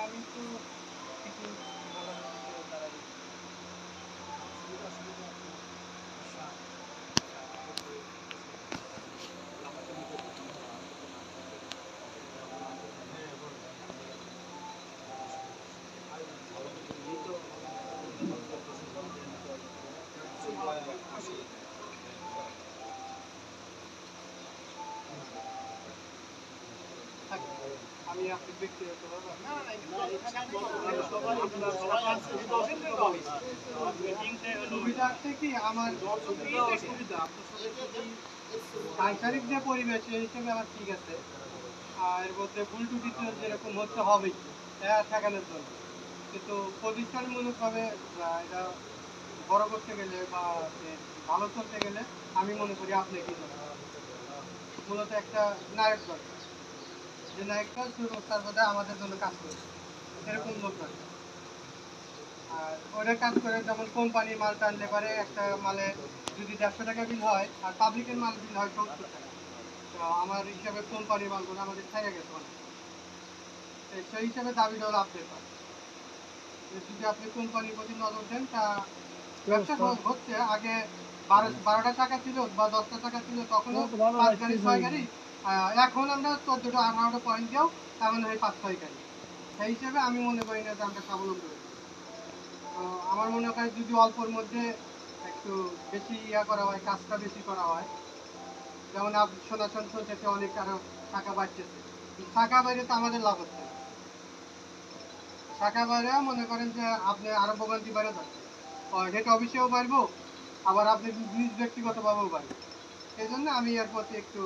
আমি তো কিছু বলার দিকে দাঁড়াই আমি আপনি ব্যক্তিগতভাবে সুবিধা আছে কি আমার সুবিধা সাংসারিক যে পরিবেশ সেই হিসেবে আমার ঠিক আছে। আর এর মধ্যে ভুল টুটি তো যেরকম হচ্ছে হবেই ঠেকানোর জন্য, কিন্তু প্রতিষ্ঠানমূলকভাবে এটা বড় করতে গেলে বা ভালো চলতে গেলে আমি মনে করি আপনি কি মূলত একটা নায়ক দরকার, যে নায়কটা সর্বদা আমাদের জন্য কাজ করবে এরকম লোক দরকার। আর ওরা কাজ করে যেমন কোম্পানির মাল টানলে পারে একটা মালে যদি 150 টাকা বিল হয় আর পাবলিকের মাল বিল হয় 70 টাকা, তো আমার হিসাবে কোম্পানির মালগুলো আমাদের ছেড়ে গেছে অনেক। সেই হিসাবে দাবিটা হলো আপডেট হয়। যদি আপনি কোম্পানির প্রতি নজর দেন তা ব্যবসা হচ্ছে। আগে 12টা টাকা ছিল বা 10টা টাকা ছিল, তখনও 5 গাড়ি 6 গাড়ি। এখন আমরা 14টা 18টা পয়েন্ট দিয়েও তেমন হয় 5-6 গাড়ি। সেই হিসেবে আমি মনে করি না যে আমরা স্বাবলম্বী হই। তো আমার মনে হয় যদি অল্পর মধ্যে একটু বেশি করা হয়, কাজটা বেশি করা হয়, যেমন আপনি শুনতেছে অনেক আরো টাকা বাড়তেছে, টাকা বাইরে তো আমাদের লাভ হচ্ছে না। টাকা বাইরে মনে করেন যে আপনি আরো ভোগান্তি বাইরে যাচ্ছে, হেড অফিসেও পারবো, আবার আপনি নিজ ব্যক্তিগতভাবেও পারবেন। এই জন্য আমি এর প্রতি একটু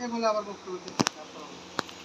এ বলে আবার বক্তব্য